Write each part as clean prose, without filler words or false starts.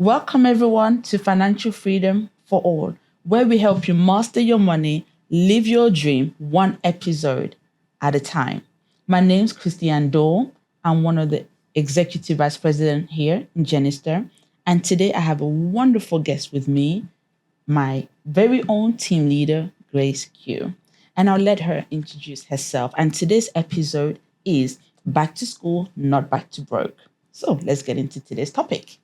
Welcome everyone to Financial Freedom for All, where we help you master your money, live your dream one episode at a time. My name's Christiane. I'm one of the executive vice president here in Genistar. And today I have a wonderful guest with me, my very own team leader, Grace Q. And I'll let her introduce herself. And today's episode is Back to School, Not Back to Broke. So let's get into today's topic.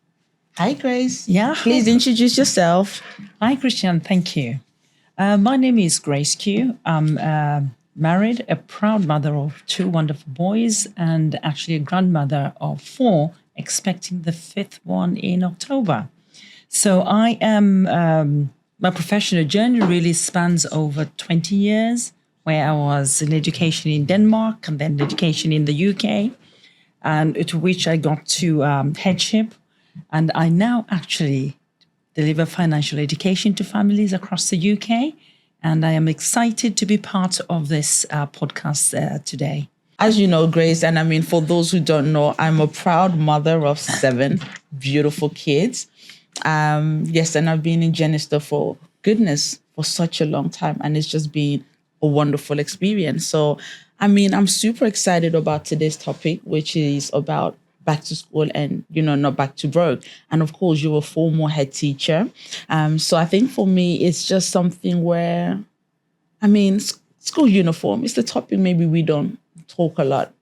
Hi, Grace. Yeah. Please introduce yourself. Hi, Christiane. Thank you. My name is Grace Q. I'm married, a proud mother of 2 wonderful boys, and actually a grandmother of 4, expecting the 5th one in October. So I am, my professional journey really spans over 20 years, where I was in education in Denmark and then education in the UK, and to which I got to headship. And I now actually deliver financial education to families across the UK. And I am excited to be part of this podcast today. As you know, Grace, and I mean, for those who don't know, I'm a proud mother of 7 beautiful kids. Yes, and I've been in Genistar for such a long time. And it's just been a wonderful experience. So, I mean, I'm super excited about today's topic, which is about back to school and, not back to broke. And of course, you're a former head teacher. So I think for me, it's just something where, I mean, school uniform is the topic maybe we don't talk a lot.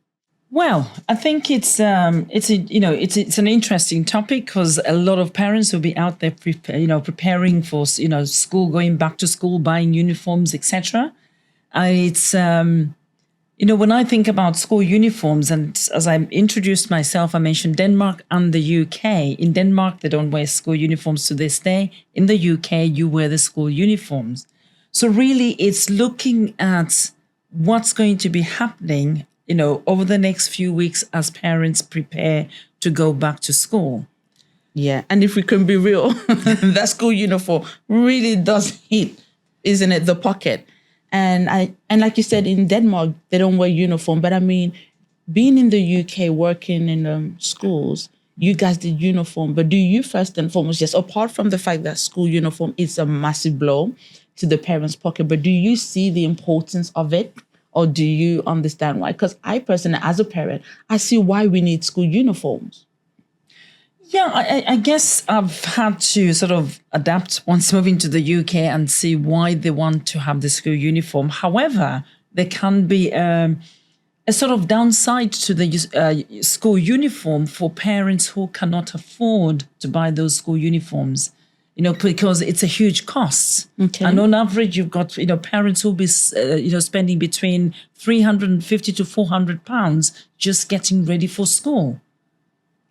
Well, I think it's an interesting topic because a lot of parents will be out there preparing for school, going back to school, buying uniforms, etc. It's when I think about school uniforms, and as I introduced myself, I mentioned Denmark and the UK. In Denmark, they don't wear school uniforms to this day. In the UK, you wear the school uniforms. So really, it's looking at what's going to be happening, over the next few weeks as parents prepare to go back to school. Yeah, and if we can be real, that school uniform really does hit, isn't it, the pocket. And like you said, in Denmark, they don't wear uniform. But I mean, being in the UK, working in schools, you guys did uniform. But do you first and foremost, just apart from the fact that school uniform is a massive blow to the parents' pocket, but do you see the importance of it? Or do you understand why? Because I personally, as a parent, I see why we need school uniforms. Yeah, I guess I've had to sort of adapt once moving to the UK and see why they want to have the school uniform. However, there can be a sort of downside to the school uniform for parents who cannot afford to buy those school uniforms, because it's a huge cost. Okay. And on average, you've got, parents who'll be, spending between £350 to £400 just getting ready for school.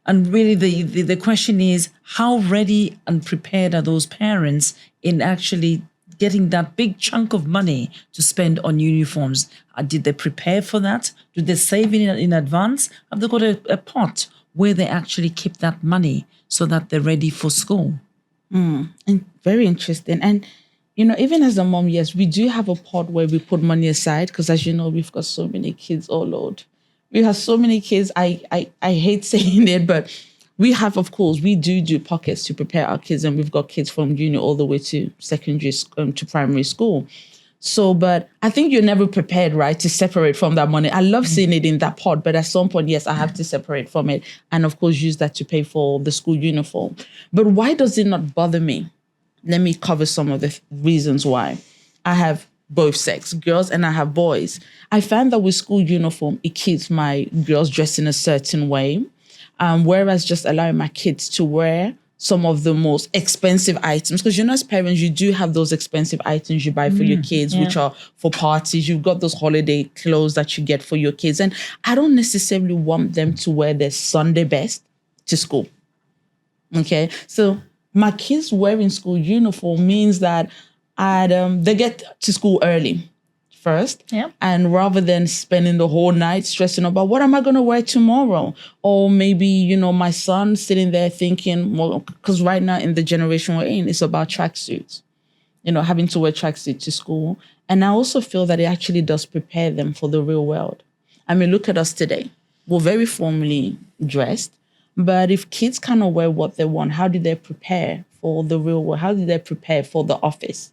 And really, the question is, how ready and prepared are those parents in actually getting that big chunk of money to spend on uniforms? Did they prepare for that? Do they save in advance? Have they got a pot where they actually keep that money so that they're ready for school? And very interesting. And, even as a mom, yes, we do have a pot where we put money aside because, as you know, we've got so many kids, oh Lord. We have so many kids. I hate saying it, but we have, of course, we do pockets to prepare our kids, and we've got kids from junior all the way to secondary, to primary school. So, but I think you're never prepared, right, to separate from that money. I love seeing it in that pot, but at some point, yes, I have to separate from it and, of course, use that to pay for the school uniform. But why does it not bother me? Let me cover some of the reasons why. I have both sex, girls, and I have boys. I find that with school uniform, it keeps my girls dressed in a certain way, whereas just allowing my kids to wear some of the most expensive items, because as parents, you do have those expensive items you buy for your kids, which are for parties. You've got those holiday clothes that you get for your kids. And I don't necessarily want them to wear their Sunday best to school. Okay, so my kids wearing school uniform means that they get to school early first. Yeah. And rather than spending the whole night stressing about what am I going to wear tomorrow? Or maybe, my son sitting there thinking, well, because right now in the generation we're in, it's about tracksuits, having to wear tracksuit to school. And I also feel that it actually does prepare them for the real world. I mean, look at us today. We're very formally dressed. But if kids cannot wear what they want, how do they prepare for the real world? How do they prepare for the office?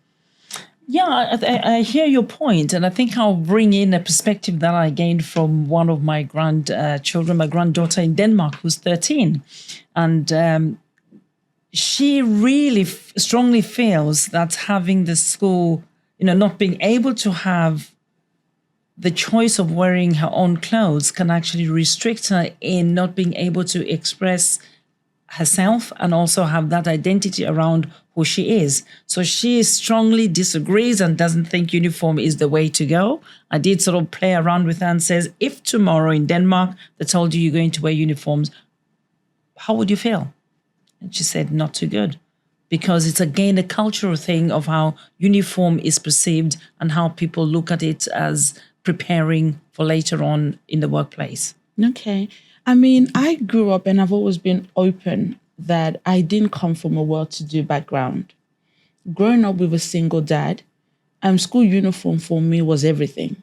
Yeah, I hear your point, and I think I'll bring in a perspective that I gained from one of my grandchildren, my granddaughter in Denmark, who's 13, and she really strongly feels that having the school, not being able to have the choice of wearing her own clothes can actually restrict her in not being able to express herself and also have that identity around who she is. So she strongly disagrees and doesn't think uniform is the way to go. I did sort of play around with her and says, if tomorrow in Denmark they told you you're going to wear uniforms, how would you feel? And she said, not too good, because it's again a cultural thing of how uniform is perceived and how people look at it as preparing for later on in the workplace. Okay. I mean, I grew up and I've always been open that I didn't come from a well-to-do background. Growing up with a single dad, school uniform for me was everything.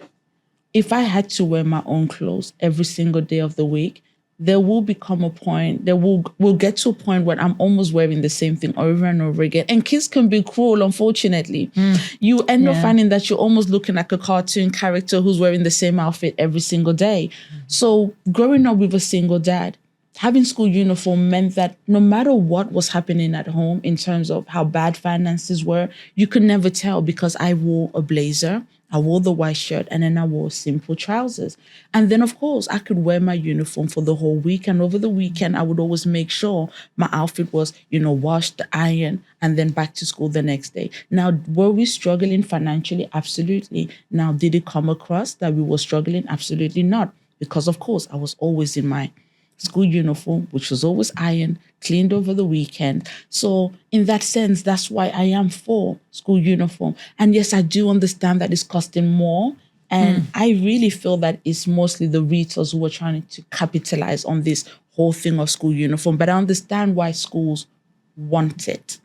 If I had to wear my own clothes every single day of the week, there will become a point, we'll get to a point where I'm almost wearing the same thing over and over again. And kids can be cruel, unfortunately. You end up finding that you're almost looking like a cartoon character who's wearing the same outfit every single day. So growing up with a single dad, having school uniform meant that no matter what was happening at home in terms of how bad finances were, you could never tell because I wore a blazer, I wore the white shirt, and then I wore simple trousers. And then, of course, I could wear my uniform for the whole week. And over the weekend, I would always make sure my outfit was, washed, ironed, and then back to school the next day. Now, were we struggling financially? Absolutely. Now, did it come across that we were struggling? Absolutely not. Because, of course, I was always in my school uniform, which was always ironed, cleaned over the weekend. So in that sense, that's why I am for school uniform. And yes, I do understand that it's costing more. And I really feel that it's mostly the retailers who are trying to capitalize on this whole thing of school uniform. But I understand why schools want it.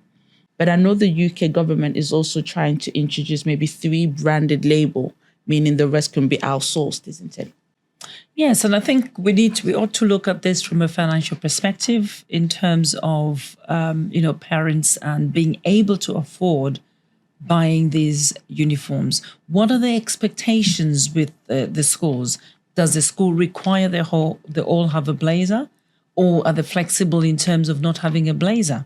But I know the UK government is also trying to introduce maybe 3 branded label, meaning the rest can be outsourced, isn't it? Yes, and I think we ought to look at this from a financial perspective in terms of parents and being able to afford buying these uniforms. What are the expectations with the schools? Does the school require they all have a blazer, or are they flexible in terms of not having a blazer?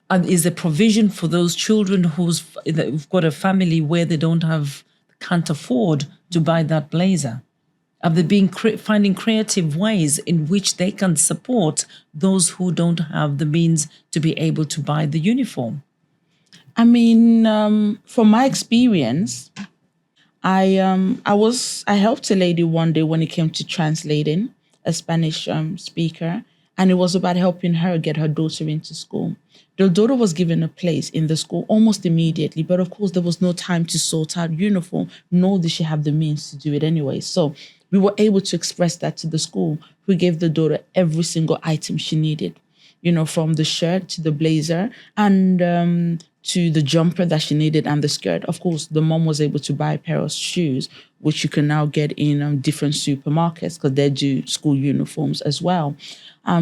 And is there provision for those children who've got a family where they can't afford to buy that blazer? Have they been finding creative ways in which they can support those who don't have the means to be able to buy the uniform? I mean, from my experience, I helped a lady one day when it came to translating a Spanish speaker, and it was about helping her get her daughter into school. The daughter was given a place in the school almost immediately, but of course there was no time to sort out uniform, nor did she have the means to do it anyway. So we were able to express that to the school, who gave the daughter every single item she needed, from the shirt to the blazer and to the jumper that she needed and the skirt. Of course, the mom was able to buy a pair of shoes, which you can now get in different supermarkets because they do school uniforms as well.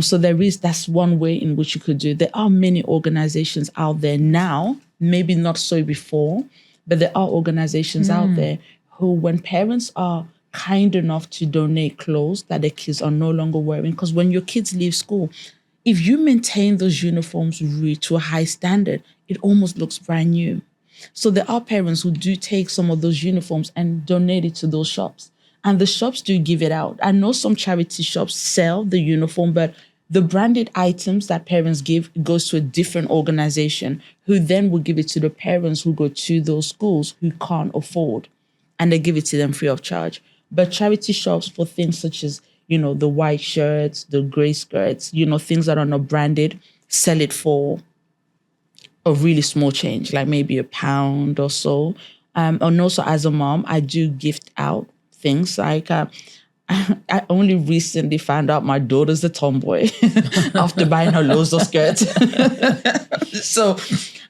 So that's one way in which you could do it. There are many organizations out there now, maybe not so before, but there are organizations out there who, when parents are kind enough to donate clothes that their kids are no longer wearing, because when your kids leave school, if you maintain those uniforms to a high standard, it almost looks brand new. So there are parents who do take some of those uniforms and donate it to those shops. And the shops do give it out. I know some charity shops sell the uniform, but the branded items that parents give goes to a different organization who then will give it to the parents who go to those schools who can't afford. And they give it to them free of charge. But charity shops for things such as, the white shirts, the gray skirts, things that are not branded, sell it for a really small change, like maybe £1 or so. And also as a mom, I do gift out things like I only recently found out my daughter's a tomboy after buying her loads of skirts.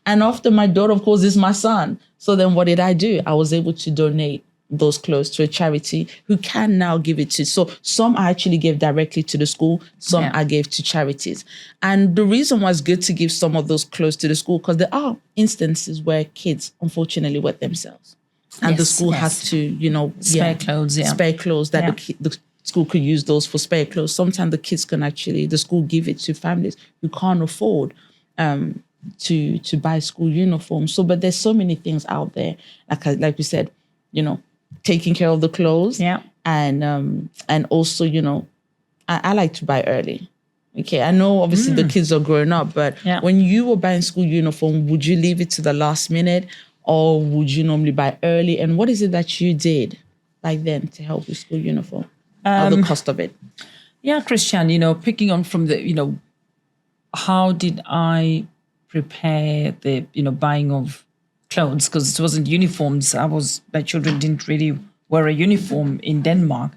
And after my daughter, of course, is my son. So then what did I do? I was able to donate, those clothes to a charity who can now give it to. So some I actually gave directly to the school, some I gave to charities. And the reason why it's good to give some of those clothes to the school, because there are instances where kids unfortunately wet themselves. And the school has to, spare clothes, spare clothes that the school could use those for spare clothes. Sometimes the kids can actually, the school give it to families who can't afford to buy school uniforms. So, but there's so many things out there, like we said, taking care of the clothes. Yeah. And also, I like to buy early. Okay, I know obviously the kids are growing up, but when you were buying school uniform, would you leave it to the last minute or would you normally buy early? And what is it that you did back then to help with school uniform or the cost of it? Yeah, Christiane, picking on from the, how did I prepare the, buying of clothes? Because it wasn't uniforms. My children didn't really wear a uniform in Denmark.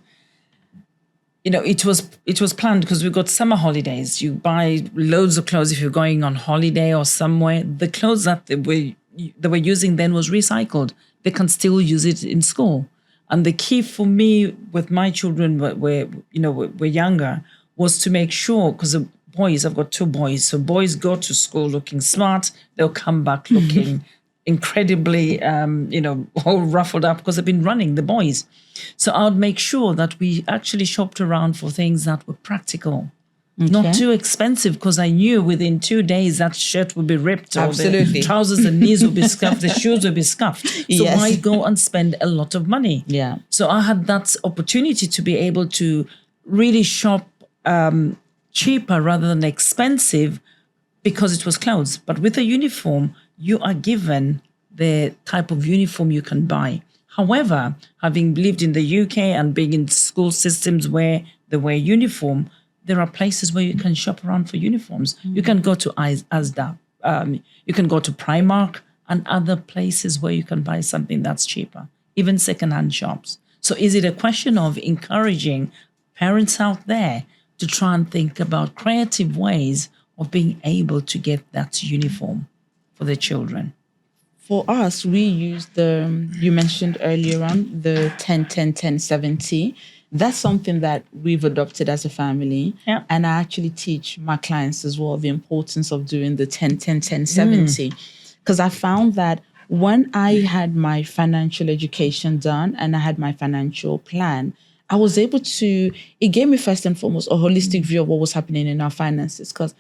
It was planned because we got summer holidays. You buy loads of clothes if you're going on holiday or somewhere. The clothes that they were using then was recycled. They can still use it in school. And the key for me with my children, were younger, was to make sure, because the boys, I've got 2 boys, so boys go to school looking smart. They'll come back looking incredibly, all ruffled up because they've been running, the boys. So I would make sure that we actually shopped around for things that were practical, not too expensive, because I knew within 2 days that shirt would be ripped, or the trousers and knees would be scuffed, the shoes would be scuffed. So why go and spend a lot of money? Yeah. So I had that opportunity to be able to really shop cheaper rather than expensive because it was clothes. But with a uniform, you are given the type of uniform you can buy. However, having lived in the UK and being in school systems where they wear uniform, there are places where you can shop around for uniforms. You can go to Asda, you can go to Primark and other places where you can buy something that's cheaper, even secondhand shops. So is it a question of encouraging parents out there to try and think about creative ways of being able to get that uniform for their children? For us, we use you mentioned earlier on, the 10-10-10-70. That's something that we've adopted as a family. Yeah. And I actually teach my clients as well the importance of doing the 10-10-10-70. Because I found that when I had my financial education done and I had my financial plan, I was able to, it gave me first and foremost a holistic view of what was happening in our finances. Because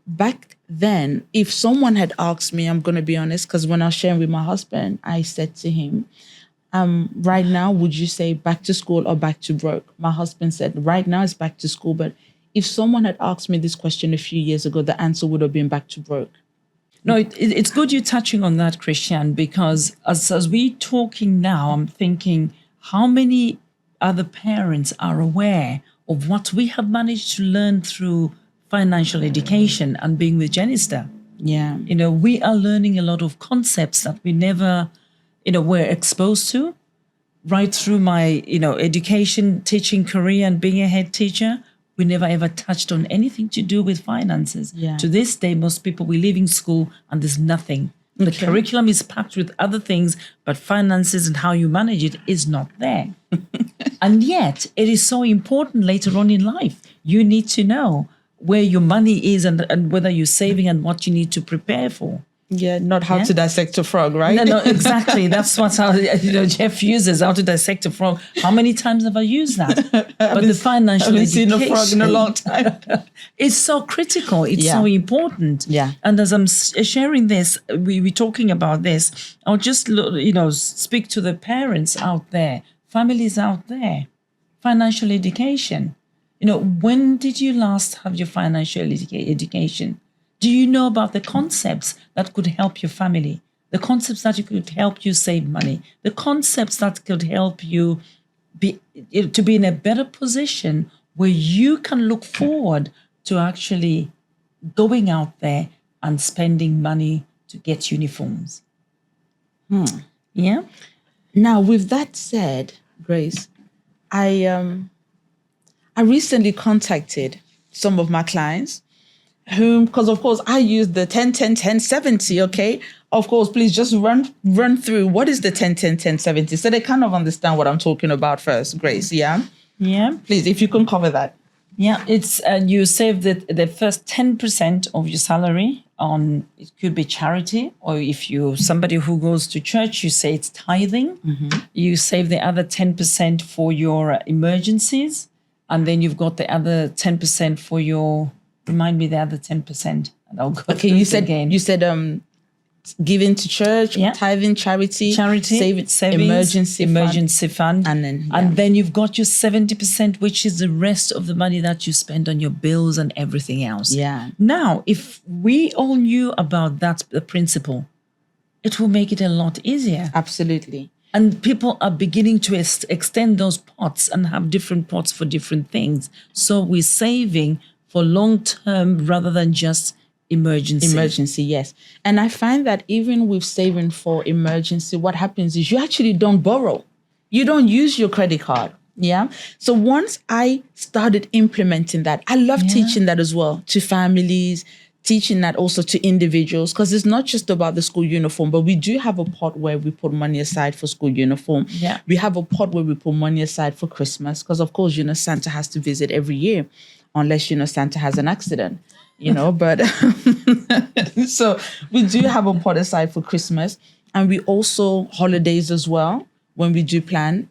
back then, if someone had asked me, I'm going to be honest, because when I was sharing with my husband, I said to him, right now, would you say back to school or back to broke? My husband said, right now it's back to school. But if someone had asked me this question a few years ago, the answer would have been back to broke. No, it's good you're touching on that, Christiane, because as we're talking now, I'm thinking how many other parents are aware of what we have managed to learn through financial education and being with Genistar. Yeah. We are learning a lot of concepts that we never, were exposed to. Right through my, education, teaching career and being a head teacher, we never ever touched on anything to do with finances. Yeah. To this day, most people, we leave in school and there's nothing. The curriculum is packed with other things, but finances and how you manage it is not there. And yet, it is so important later on in life. You need to know where your money is and whether you're saving and what you need to prepare for. Yeah, not how to dissect a frog, right? No, exactly. That's what Jeff uses, how to dissect a frog. How many times have I used that? But the financial education, I haven't seen a frog in a long time. It's so critical. It's so important. Yeah. And as I'm sharing this, we're talking about this, I'll just, speak to the parents out there, families out there, financial education. When did you last have your financial education? Do you know about the concepts that could help your family? The concepts that could help you save money? The concepts that could help you be in a better position where you can look forward to actually going out there and spending money to get uniforms? Yeah? Now, with that said, Grace, I recently contacted some of my clients whom, because of course I use the 10-10-10-70, okay, of course, please just run through what is the 10, 10, 10, 70, so they kind of understand what I'm talking about first, Grace. Yeah. Yeah. Please, if you can cover that. Yeah, it's you save the first 10% of your salary on, it could be charity, or if you somebody who goes to church, you say it's tithing. You save the other 10% for your emergencies, and then you've got the other 10% for your, remind me the other 10%, and I'll go Okay, through you it said again. giving to church, Yeah. tithing, charity, savings, emergency fund, and then you've got your 70%, which is the rest of the money that you spend on your bills and everything else. Yeah. Now, if we all knew about that, the principle, it will make it a lot easier. Absolutely. And people are beginning to extend those pots and have different pots for different things. So we're saving for long term rather than just emergency, yes. And I find that even with saving for emergency, what happens is you actually don't borrow. You don't use your credit card. Yeah. So once I started implementing that, I love teaching that as well to families, teaching that also to individuals, because it's not just about the school uniform, but we do have a pot where we put money aside for school uniform. Yeah. We have a pot where we put money aside for Christmas, because of course, Santa has to visit every year, unless, Santa has an accident. But so we do have a pot aside for Christmas, and we also holidays as well when we do plan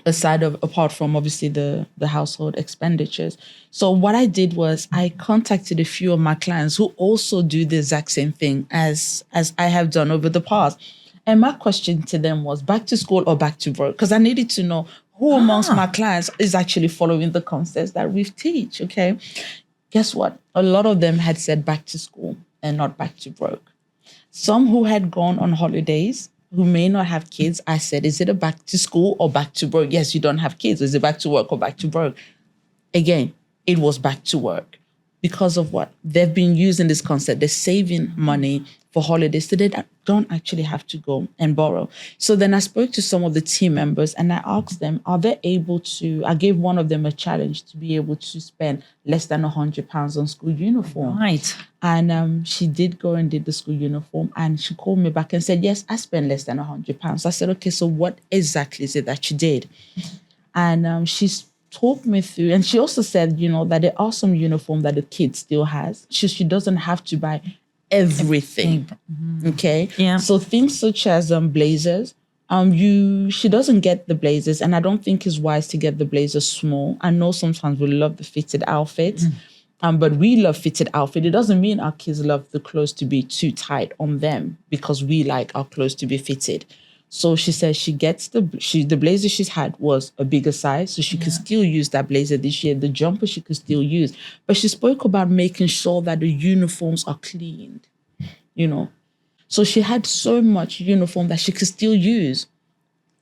apart from obviously the household expenditures. So what I did was I contacted a few of my clients who also do the exact same thing as I have done over the past. And my question to them was back to school or back to work, because I needed to know who amongst my clients is actually following the concepts that we teach. Okay. Guess what? A lot of them had said back to school and not back to work. Some who had gone on holidays, who may not have kids, I said, is it a back to school or back to work? Yes, you don't have kids. Is it back to work or back to work? Again, it was back to work. Because of what? They've been using this concept. They're saving money for holidays so they don't actually have to go and borrow. So then I spoke to some of the team members and I asked them, are they able to, I gave one of them a challenge to be able to spend less than £100 on school uniform. Right. And she did go and did the school uniform, and she called me back and said, yes, I spent less than £100. I said, okay, so what exactly is it that you did? And she's talked me through, and she also said, that there are some uniform that the kid still has. She doesn't have to buy everything. Okay. Yeah. So things such as blazers, she doesn't get the blazers, and I don't think it's wise to get the blazers small. I know sometimes we love the fitted outfits, but we love fitted outfit. It doesn't mean our kids love the clothes to be too tight on them, because we like our clothes to be fitted. So she says she gets the blazer she's had was a bigger size, so she could still use that blazer this year. The jumper she could still use, but she spoke about making sure that the uniforms are cleaned, So she had so much uniform that she could still use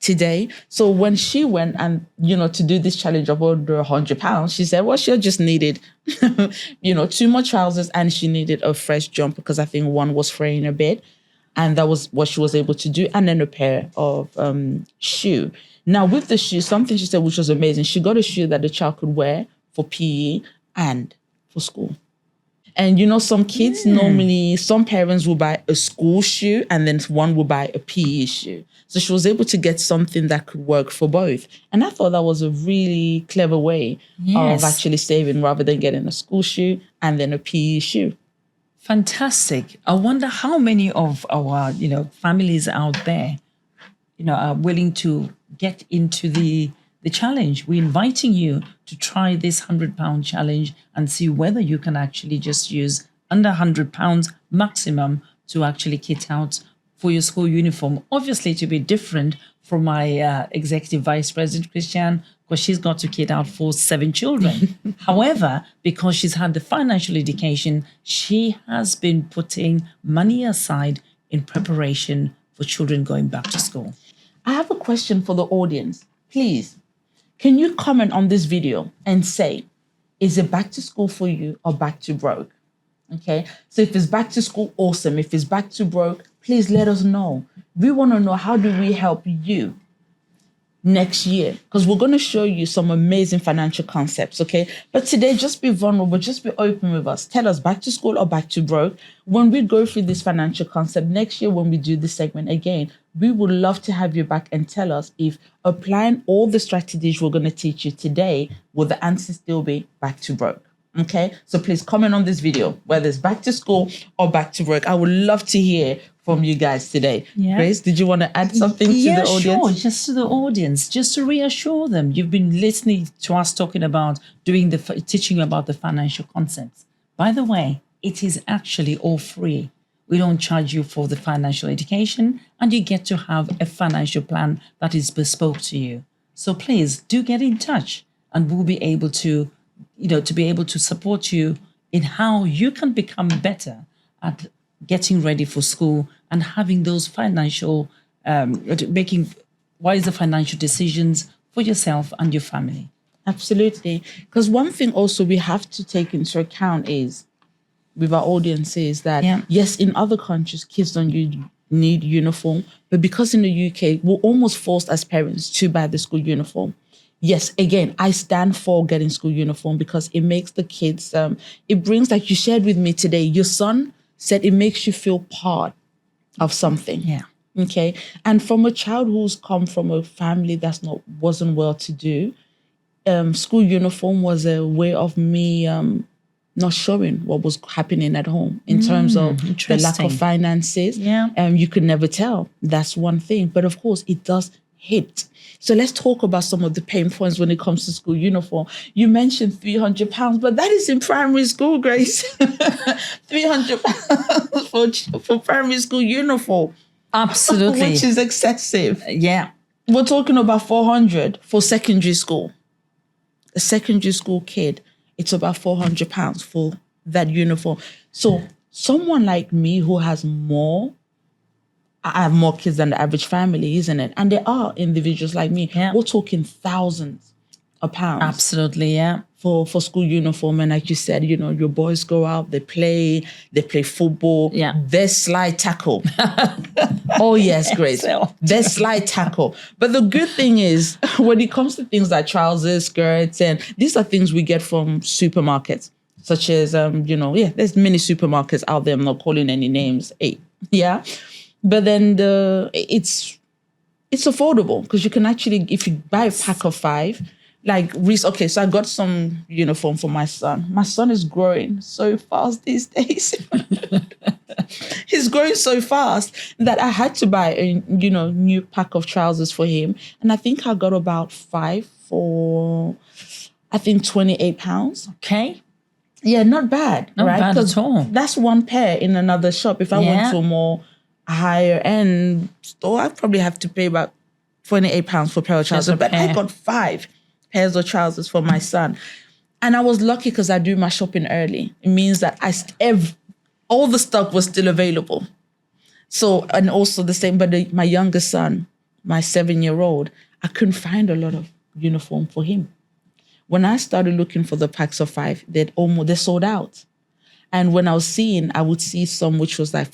today. So when she went and, to do this challenge of under £100, she said, well, she just needed, 2 more trousers, and she needed a fresh jumper because I think one was fraying a bit. And that was what she was able to do. And then a pair of shoe. Now, with the shoe, something she said which was amazing. She got a shoe that the child could wear for PE and for school. And, some kids normally, some parents will buy a school shoe and then one will buy a PE shoe. So she was able to get something that could work for both. And I thought that was a really clever way of actually saving, rather than getting a school shoe and then a PE shoe. Fantastic. I wonder how many of our, families out there, are willing to get into the challenge. We're inviting you to try this £100 challenge and see whether you can actually just use under £100 maximum to actually kit out for your school uniform. Obviously, to be different from my executive vice president, Christiane, because she's got to kid out for 7 children. However, because she's had the financial education, she has been putting money aside in preparation for children going back to school. I have a question for the audience. Please, can you comment on this video and say, is it back to school for you or back to broke? Okay, so if it's back to school, awesome. If it's back to broke, please let us know. We want to know, how do we help you? next year, because we're going to show you some amazing financial concepts, okay? But today, just be vulnerable, just be open with us. Tell us, back to school or back to broke. When we go through this financial concept next year, when we do this segment again, we would love to have you back and tell us if applying all the strategies we're going to teach you today, will the answer still be back to broke? Okay, so please comment on this video, whether it's back to school or back to work. I would love to hear from you guys today. Yeah. Grace, did you want to add something to the audience? Yeah, sure. Just to the audience, just to reassure them. You've been listening to us talking about teaching about the financial concepts. By the way, it is actually all free. We don't charge you for the financial education, and you get to have a financial plan that is bespoke to you. So please do get in touch, and we'll be able to support you in how you can become better at getting ready for school and having those making wiser financial decisions for yourself and your family. Absolutely. Because one thing also we have to take into account is, with our audience, is that, yes, in other countries, kids don't need uniform, but because in the UK, we're almost forced as parents to buy the school uniform. Yes, again, I stand for getting school uniform because it makes the kids, it brings, like you shared with me today, your son said it makes you feel part of something. Yeah. Okay. And from a child who's come from a family wasn't well to do, school uniform was a way of me not showing what was happening at home in terms of the lack of finances. Yeah. You could never tell. That's one thing. But of course, it does hit. So let's talk about some of the pain points when it comes to school uniform. You mentioned £300, but that is in primary school, Grace. £300 for primary school uniform. Absolutely. Which is excessive. Yeah. We're talking about £400 for secondary school. A secondary school kid, it's about £400 for that uniform. So someone like me who has I have more kids than the average family, isn't it? And there are individuals like me. Yeah. We're talking thousands of pounds. Absolutely, yeah. For school uniform. And like you said, your boys go out, they play football. Yeah. They slide tackle. Oh, yes, Grace. They slide tackle. But the good thing is, when it comes to things like trousers, skirts, and these are things we get from supermarkets, such as, there's many supermarkets out there. I'm not calling any names. Yeah. But then it's affordable because you can actually, if you buy a pack of 5, so I got some uniform for my son. My son is growing so fast these days. He's growing so fast that I had to buy a new pack of trousers for him. And I think I got about 5 for, I think, £28. Okay. Yeah, not bad. Not right? bad at all. That's one pair in another shop. If I went to a more higher end store, I probably have to pay about £28 for a pair of trousers. But I got 5 pairs of trousers for my son. And I was lucky because I do my shopping early. It means that all the stock was still available. So, and also the same, but my youngest son, my 7-year-old, I couldn't find a lot of uniform for him. When I started looking for the packs of 5, they sold out. And when I would see some which was like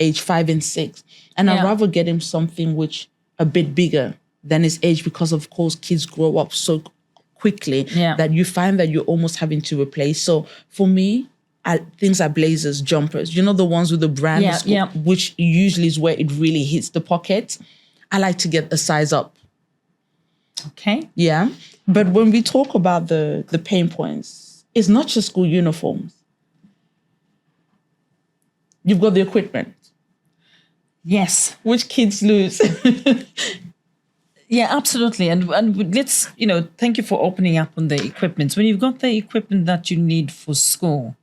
age 5 and 6. And I'd rather get him something which a bit bigger than his age, because of course kids grow up so quickly that you find that you're almost having to replace. So for me, things like blazers, jumpers, the ones with the brand, which usually is where it really hits the pocket. I like to get a size up. Okay. Yeah. But when we talk about the pain points, it's not just school uniforms. You've got the equipment. Yes. Which kids lose. Yeah, absolutely. And let's, thank you for opening up on the equipment. When you've got the equipment that you need for school,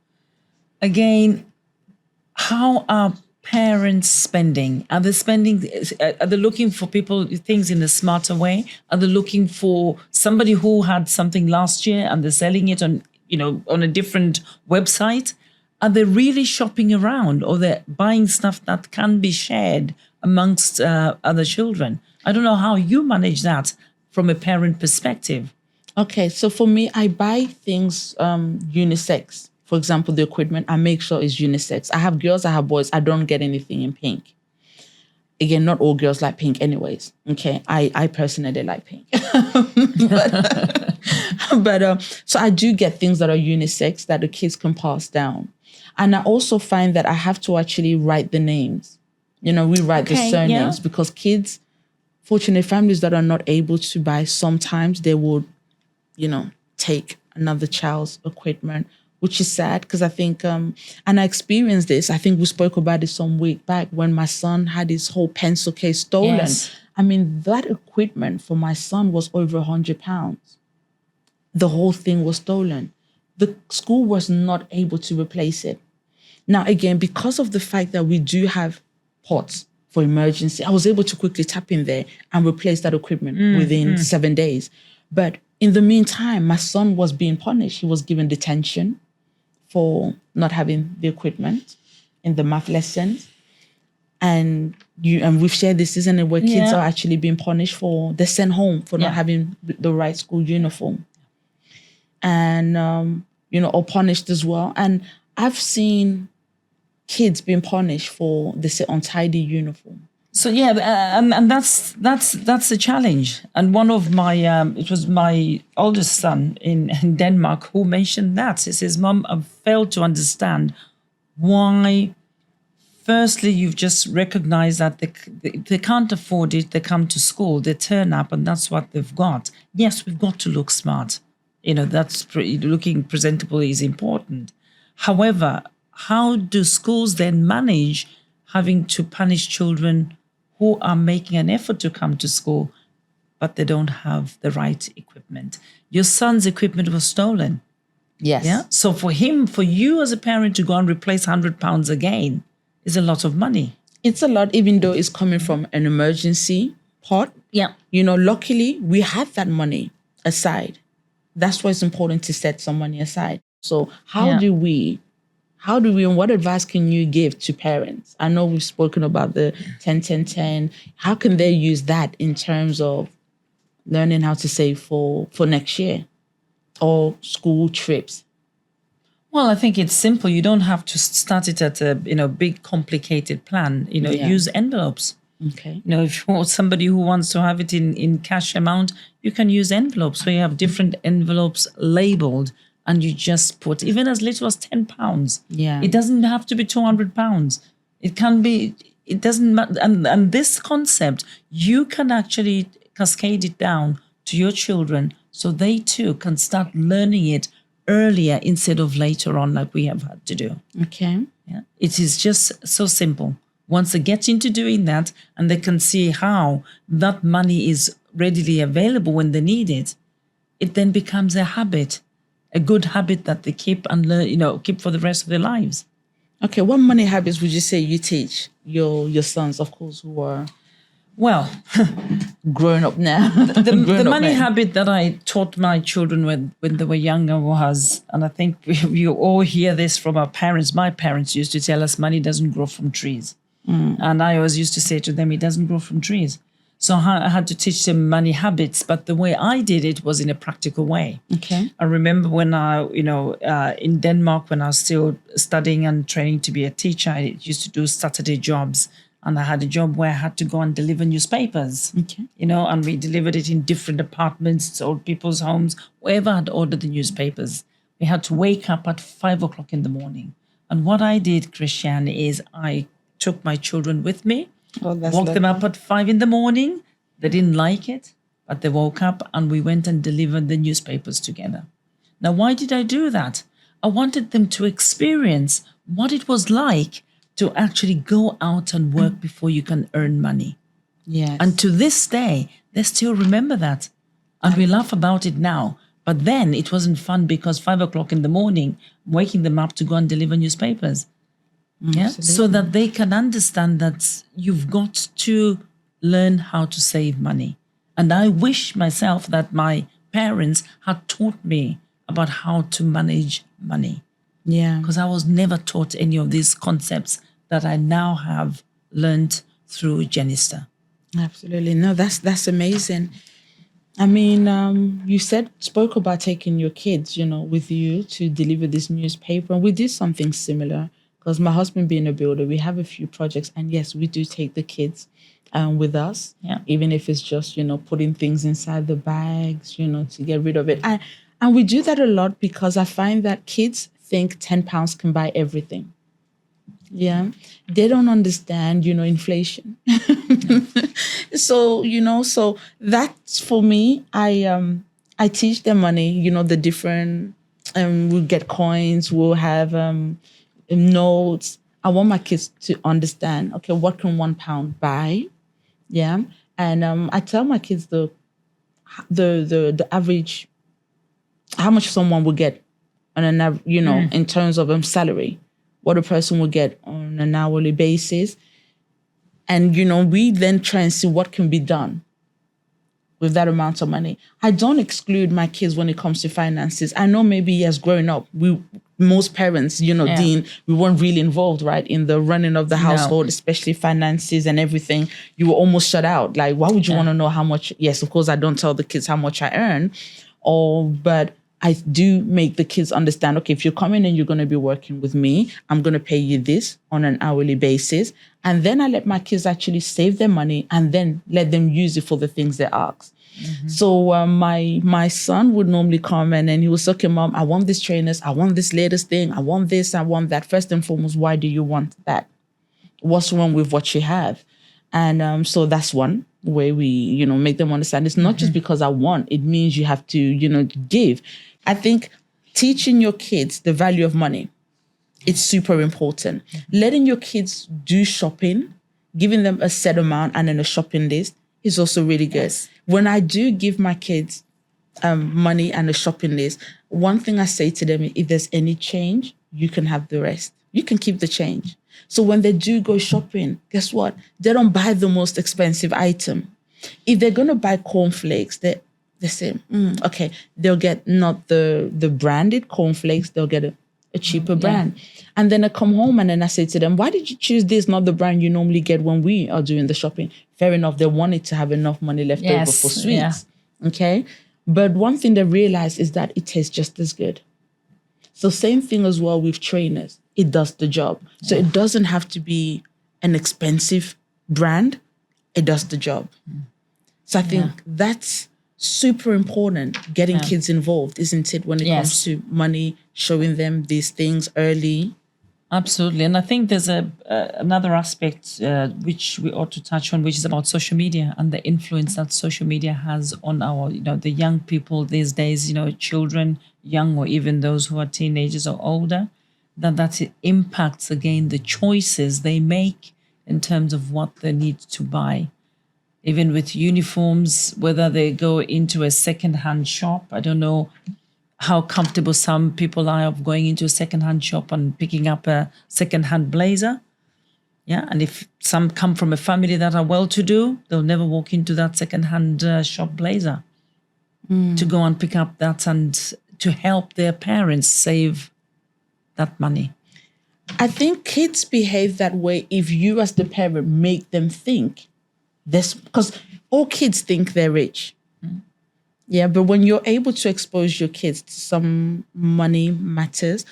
again, how are parents spending? Are they looking for things in a smarter way? Are they looking for somebody who had something last year and they're selling it on a different website? Are they really shopping around, or they're buying stuff that can be shared amongst other children? I don't know how you manage that from a parent perspective. Okay, so for me, I buy things unisex. For example, the equipment, I make sure it's unisex. I have girls, I have boys. I don't get anything in pink. again, not all girls like pink anyways. Okay. I personally like pink. So I do get things that are unisex that the kids can pass down. And I also find that I have to actually write the names. We write the surnames because kids, fortunate families that are not able to buy, sometimes they would, take another child's equipment, which is sad because I think, and I experienced this, I think we spoke about it some week back when my son had his whole pencil case stolen. Yes. I mean, that equipment for my son was over £100. The whole thing was stolen. The school was not able to replace it. Now, again, because of the fact that we do have pots for emergency, I was able to quickly tap in there and replace that equipment within 7 days. But in the meantime, my son was being punished. He was given detention for not having the equipment in the math lessons. And we've shared this, isn't it, where kids are actually being punished they're sent home for not having the right school uniform. And, or punished as well. And I've seen kids being punished for the untidy uniform. So and that's a challenge. And one of my it was my oldest son in Denmark who mentioned that. He says, "Mom, I've failed to understand why. Firstly, you've just recognized that they can't afford it. They come to school, they turn up, and that's what they've got. Yes, we've got to look smart. Looking presentable is important. However, how do schools then manage having to punish children who are making an effort to come to school, but they don't have the right equipment? Your son's equipment was stolen. Yes. Yeah. So for you as a parent to go and replace £100 again is a lot of money. It's a lot, even though it's coming from an emergency pot. Yeah. Luckily, we have that money aside. That's why it's important to set some money aside. So how do we, and what advice can you give to parents? I know we've spoken about the 10-10-10. How can they use that in terms of learning how to save for next year or school trips? Well, I think it's simple. You don't have to start it at a big complicated plan. Use envelopes. Okay. If you want somebody who wants to have it in cash amount, you can use envelopes where you have different envelopes labeled, and you just put even as little as £10. Yeah. It doesn't have to be £200. It can be. It doesn't matter. And this concept, you can actually cascade it down to your children so they too can start learning it earlier instead of later on, like we have had to do. Okay. Yeah. It is just so simple. Once they get into doing that and they can see how that money is readily available when they need it, it then becomes a habit, a good habit that they keep and learn, keep for the rest of their lives. Okay. What money habits would you say you teach your sons, of course, who are grown up now? The money habit that I taught my children when they were younger was, and I think we all hear this from our parents. My parents used to tell us money doesn't grow from trees. And I always used to say to them, it doesn't grow from trees. So I had to teach them money habits, but the way I did it was in a practical way. Okay. I remember when in Denmark, when I was still studying and training to be a teacher, I used to do Saturday jobs. And I had a job where I had to go and deliver newspapers, and we delivered it in different apartments, old people's homes, wherever I'd ordered the newspapers. We had to wake up at 5 o'clock in the morning. And what I did, Christiane, is I took my children with me, woke them up at 5 in the morning. They didn't like it, but they woke up and we went and delivered the newspapers together. Now, why did I do that? I wanted them to experience what it was like to actually go out and work before you can earn money. Yes. And to this day, they still remember that. And we laugh about it now. But then it wasn't fun because 5 o'clock in the morning, waking them up to go and deliver newspapers. Yeah? So that they can understand that you've got to learn how to save money. And I wish myself that my parents had taught me about how to manage money. Yeah. Because I was never taught any of these concepts that I now have learned through Genistar. Absolutely. No, that's amazing. I mean, you spoke about taking your kids, with you to deliver this newspaper. And we did something similar because my husband being a builder, we have a few projects, and yes, we do take the kids with us, even if it's just, putting things inside the bags, to get rid of it. And we do that a lot because I find that kids think £10 can buy everything. Yeah. They don't understand, inflation. So, so that's for me. I teach them money, the different, we'll get coins, we'll have notes. I want my kids to understand, okay, what can £1 buy? Yeah. And I tell my kids the average, how much someone will get on an, in terms of salary, what a person will get on an hourly basis. And, we then try and see what can be done with that amount of money. I don't exclude my kids when it comes to finances. I know maybe, yes, growing up, most parents, Dean, we weren't really involved, right, in the running of the household, especially finances and everything. You were almost shut out. Like, why would you want to know how much? Yes, of course, I don't tell the kids how much I earn, but I do make the kids understand, okay, if you're coming and you're going to be working with me, I'm going to pay you this on an hourly basis. And then I let my kids actually save their money and then let them use it for the things they ask. Mm-hmm. So my son would normally come and he would say, okay, Mom, I want these trainers. I want this latest thing. I want this. I want that. First and foremost, why do you want that? What's wrong with what you have? And so that's one way we, make them understand. It's not just because I want. It means you have to, give. I think teaching your kids the value of money, it's super important. Letting your kids do shopping, giving them a set amount and then a shopping list is also really good. Yes. When I do give my kids money and a shopping list, one thing I say to them, if there's any change, you can have the rest. You can keep the change. So when they do go shopping, guess what? They don't buy the most expensive item. If they're going to buy cornflakes, they say, okay, they'll get not the branded cornflakes, they'll get a cheaper brand. And then I come home and then I say to them, why did you choose this, not the brand you normally get when we are doing the shopping? Fair enough, they wanted to have enough money left over for sweets. Yeah. Okay? But one thing they realize is that it tastes just as good. So same thing as well with trainers. It does the job. So it doesn't have to be an expensive brand. It does the job. So I think that's super important, getting kids involved, isn't it, when it comes to money, showing them these things early? Absolutely. And I think there's another aspect which we ought to touch on, which is about social media and the influence that social media has on our, the young people these days, children, young or even those who are teenagers or older, that it impacts, again, the choices they make in terms of what they need to buy. Even with uniforms, whether they go into a second-hand shop. I don't know how comfortable some people are of going into a second-hand shop and picking up a second-hand blazer. Yeah, and if some come from a family that are well-to-do, they'll never walk into that second-hand shop blazer to go and pick up that and to help their parents save that money. I think kids behave that way if you as the parent make them think this, because all kids think they're rich. Yeah, but when you're able to expose your kids to some money matters,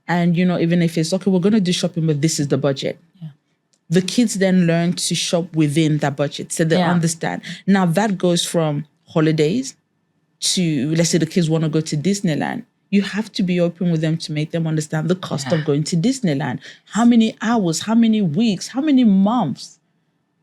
and, even if it's, okay, we're going to do shopping, but this is the budget. Yeah. The kids then learn to shop within that budget, so they understand. Now that goes from holidays to, let's say the kids want to go to Disneyland. You have to be open with them to make them understand the cost of going to Disneyland. How many hours, how many weeks, how many months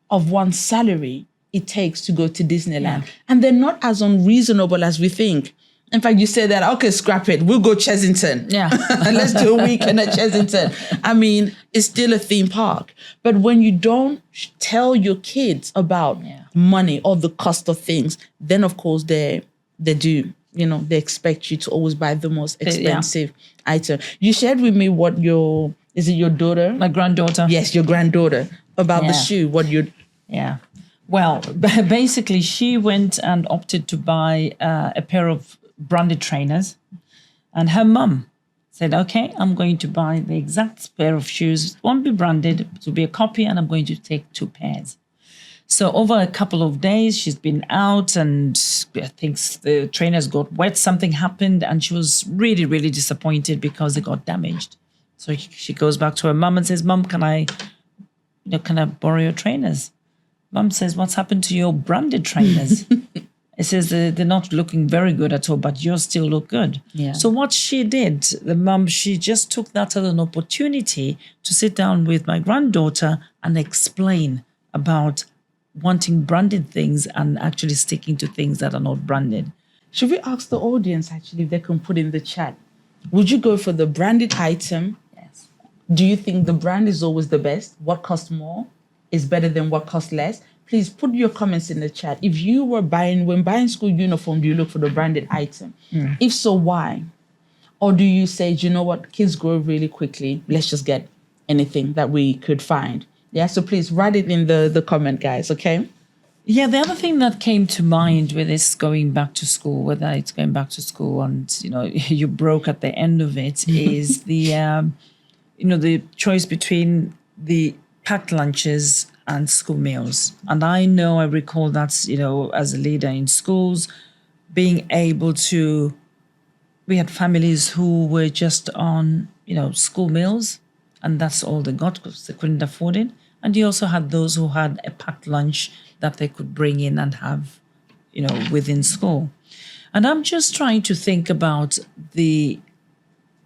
of one's salary it takes to go to Disneyland. Yeah. And they're not as unreasonable as we think. In fact, you say that, okay, scrap it. We'll go Chessington. Yeah. Let's do a weekend at Chessington. I mean, it's still a theme park. But when you don't tell your kids about money or the cost of things, then of course they do. They expect you to always buy the most expensive item. You shared with me what is it your daughter? My granddaughter. Yes, your granddaughter. About the shoe, Yeah. Well, basically, she went and opted to buy a pair of branded trainers. And her mum said, okay, I'm going to buy the exact pair of shoes. It won't be branded, it will be a copy, and I'm going to take 2 pairs. So over a couple of days, she's been out and I think the trainers got wet, something happened, and she was really, really disappointed because they got damaged. So she goes back to her mum and says, "Mum, can I borrow your trainers?" Mum says, "What's happened to your branded trainers?" It says they're not looking very good at all, but you still look good. Yeah. So what she did, the mum, she just took that as an opportunity to sit down with my granddaughter and explain about wanting branded things and actually sticking to things that are not branded. Should we ask the audience actually if they can put in the chat? Would you go for the branded item? Yes. Do you think the brand is always the best? What costs more is better than what costs less? Please put your comments in the chat. If you were when buying school uniform, do you look for the branded item? If so, why? Or do you say, do you know what? Kids grow really quickly. Let's just get anything that we could find. Yeah, so please write it in the comment, guys, okay? Yeah, the other thing that came to mind with this going back to school, whether it's going back to school and, you broke at the end of it, is the, the choice between the packed lunches and school meals. And I recall that, as a leader in schools, being able to, we had families who were just on, school meals, and that's all they got because they couldn't afford it. And you also had those who had a packed lunch that they could bring in and have, within school. And I'm just trying to think about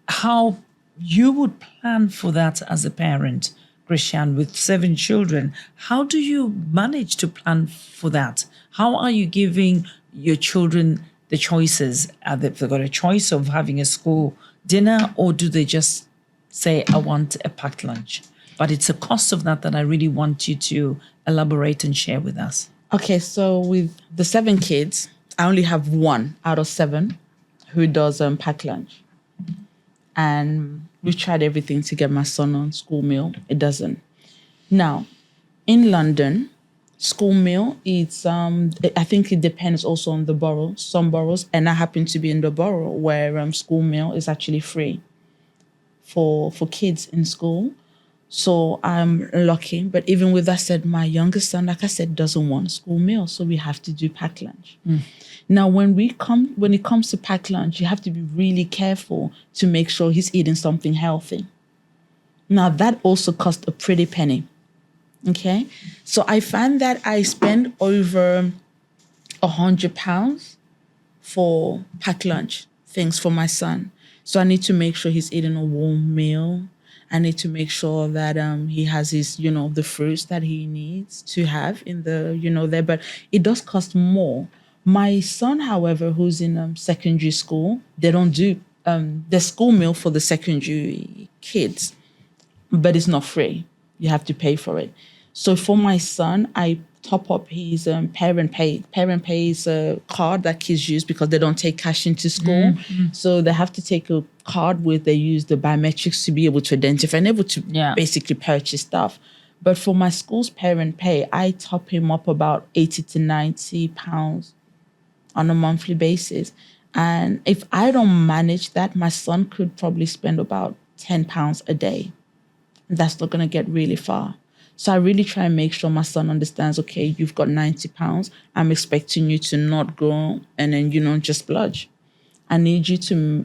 how you would plan for that as a parent, Christiane, with 7 children. How do you manage to plan for that? How are you giving your children the choices? Have they got a choice of having a school dinner, or do they just say, I want a packed lunch? But it's a cost of that I really want you to elaborate and share with us. Okay, so with the 7 kids, I only have 1 out of 7 who does packed lunch. And we've tried everything to get my son on school meal. It doesn't. Now, in London, school meal, it's I think it depends also on the borough. Some boroughs, and I happen to be in the borough where school meal is actually free for kids in school. So I'm lucky. But even with that said, my youngest son, like I said, doesn't want a school meal. So we have to do packed lunch. Now, when it comes to packed lunch, you have to be really careful to make sure he's eating something healthy. Now, that also costs a pretty penny. Okay? So I find that I spend over £100 for packed lunch things for my son. So I need to make sure he's eating a warm meal. I need to make sure that he has his, the fruits that he needs to have in the, there. But it does cost more. My son, however, who's in secondary school, they don't do the school meal for the secondary kids, but it's not free. You have to pay for it. So for my son, I top up his parent pays card that kids use because they don't take cash into school. So they have to take a card where they use the biometrics to be able to identify and able to basically purchase stuff. But for my school's parent pay, I top him up about 80 to 90 pounds on a monthly basis. And if I don't manage that, my son could probably spend about £10 a day. That's not going to get really far. So I really try and make sure my son understands, okay, you've got £90. I'm expecting you to not go and then, just splurge. I need you to,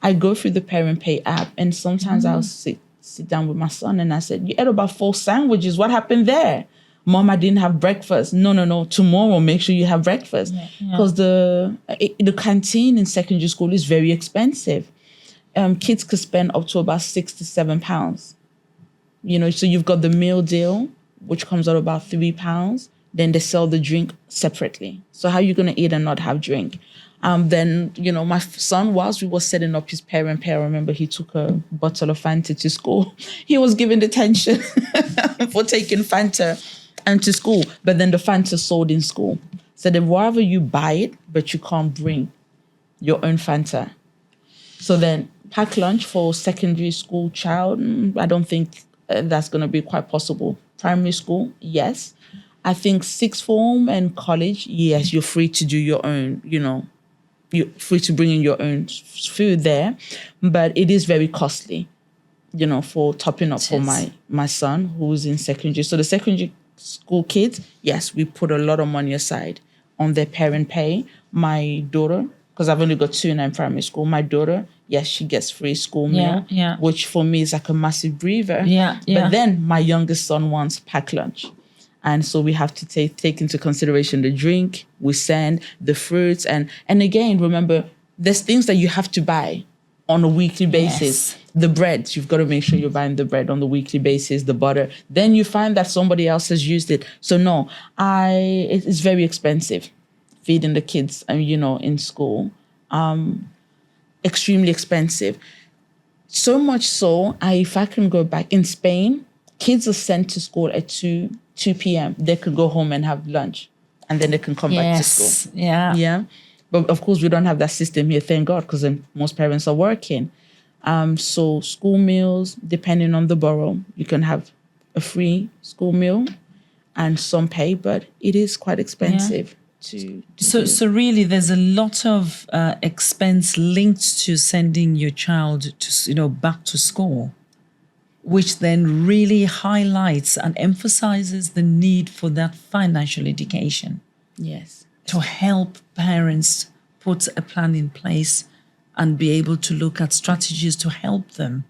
I go through the Parent Pay app, and sometimes I'll sit down with my son and I said, you ate about 4 sandwiches. What happened there? Mom, I didn't have breakfast. No. Tomorrow, make sure you have breakfast. Because the canteen in secondary school is very expensive. Kids could spend up to about £6 to £7. So you've got the meal deal, which comes out about £3. Then they sell the drink separately. So how are you going to eat and not have drink? Then, my son, whilst we were setting up his parent pay, I remember he took a bottle of Fanta to school. He was given detention for taking Fanta to school. But then the Fanta sold in school. So then wherever you buy it, but you can't bring your own Fanta. So then pack lunch for secondary school child, I don't think that's going to be quite possible. Primary school, yes. I think sixth form and college, yes, you're free to do your own, you're free to bring in your own food there. But it is very costly, for topping up for my son who's in secondary. So the secondary school kids, yes, we put a lot of money aside on their parent pay. My daughter, because I've only got 2 in primary school, my daughter, yes, she gets free school meal, yeah. which for me is like a massive breather. Yeah, yeah. But then my youngest son wants packed lunch. And so we have to take into consideration the drink, we send the fruits. And again, remember, there's things that you have to buy on a weekly basis. Yes. The bread, you've got to make sure you're buying the bread on the weekly basis, the butter. Then you find that somebody else has used it. So no, it's very expensive feeding the kids, in school. Extremely expensive. So much so, if I can go back, in Spain, kids are sent to school at 2 p.m. They could go home and have lunch, and then they can come back to school. Yeah. Yeah. But of course, we don't have that system here, thank God, because most parents are working. So school meals, depending on the borough, you can have a free school meal and some pay, but it is quite expensive to do. So really, there's a lot of expense linked to sending your child to, back to school, which then really highlights and emphasizes the need for that financial education. Yes. To help parents put a plan in place and be able to look at strategies to help them,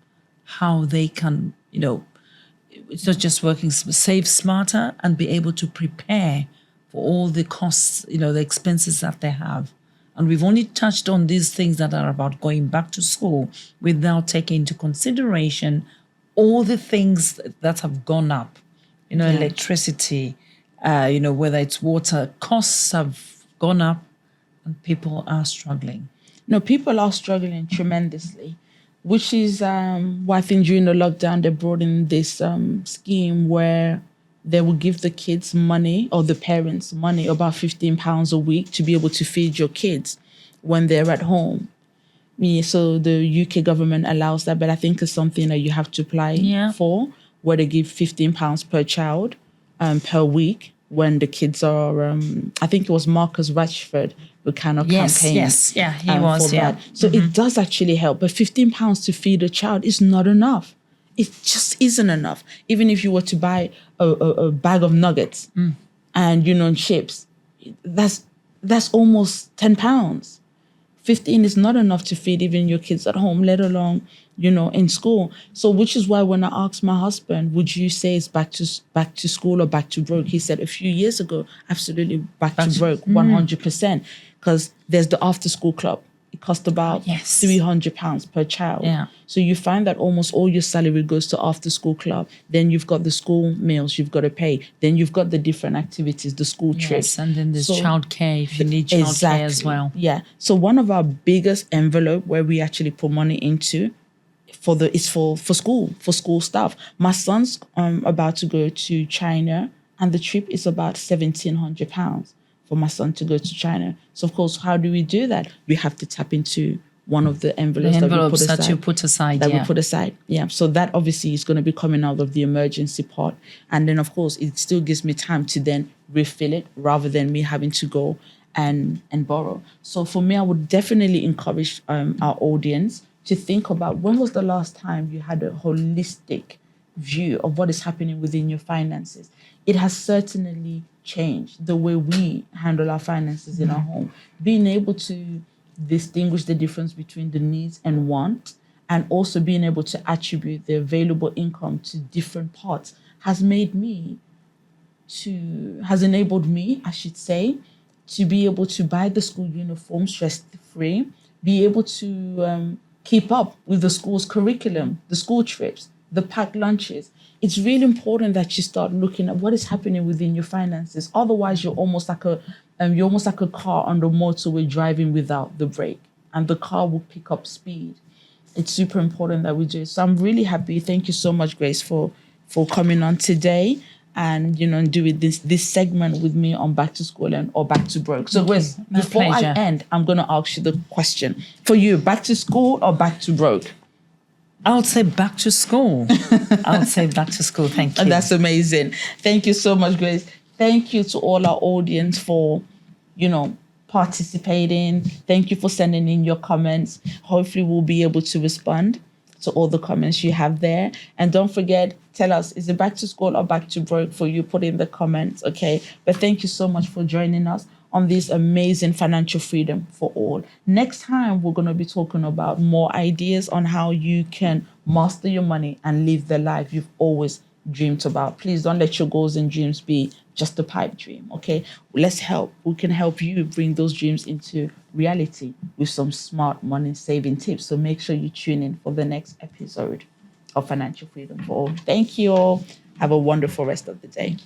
how they can, it's not just working, save smarter and be able to prepare for all the costs, the expenses that they have. And we've only touched on these things that are about going back to school without taking into consideration all the things that have gone up, electricity, whether it's water, costs have gone up and people are struggling. No, people are struggling tremendously, which is why I think during the lockdown, they brought in this scheme where they will give the kids money, or the parents money, about £15 a week to be able to feed your kids when they're at home. Yeah, so the UK government allows that, but I think it's something that you have to apply for, where they give £15 per child per week when the kids are, I think it was Marcus Rashford who kind of campaigned. Yes, yeah, he was, for that. So it does actually help, but £15 to feed a child is not enough. It just isn't enough. Even if you were to buy a bag of nuggets and, chips, that's almost £10. 15 is not enough to feed even your kids at home, let alone, in school. So which is why when I asked my husband, would you say it's back to school or back to broke? He said a few years ago, absolutely back to broke, 100%. Because there's the after school club. It costs about £300 per child. Yeah. So you find that almost all your salary goes to after school club. Then you've got the school meals you've got to pay. Then you've got the different activities, the school trips. And then there's childcare if you need childcare as well. Yeah. So one of our biggest envelope where we actually put money into is for school stuff. My son's about to go to China, and the trip is about £1,700 for my son to go to China. So of course, how do we do that? We have to tap into one of the envelopes that you put aside. We put aside. Yeah. So that obviously is going to be coming out of the emergency pot. And then of course, it still gives me time to then refill it rather than me having to go and borrow. So for me, I would definitely encourage our audience to think about, when was the last time you had a holistic view of what is happening within your finances? It has certainly changed the way we handle our finances in our home. Being able to distinguish the difference between the needs and want, and also being able to attribute the available income to different parts has enabled me, I should say, to be able to buy the school uniform stress-free, be able to keep up with the school's curriculum, the school trips, the packed lunches. It's really important that you start looking at what is happening within your finances. Otherwise, you're almost like a car on the motorway driving without the brake, and the car will pick up speed. It's super important that we do it. So I'm really happy. Thank you so much, Grace, for coming on today and doing this segment with me on back to school or back to broke. So Grace, before I end, I'm going to ask you the question. For you, back to school or back to broke? I would say back to school. Thank you. That's amazing. Thank you so much, Grace. Thank you to all our audience for, participating. Thank you for sending in your comments. Hopefully we'll be able to respond to all the comments you have there. And don't forget, tell us, is it back to school or back to broke for you? Put in the comments, okay? But thank you so much for joining us on this amazing financial freedom for all. Next time, we're going to be talking about more ideas on how you can master your money and live the life you've always dreamed about. Please don't let your goals and dreams be just a pipe dream, okay? Let's help. We can help you bring those dreams into reality with some smart money saving tips. So make sure you tune in for the next episode of Financial Freedom for All. Thank you all. Have a wonderful rest of the day.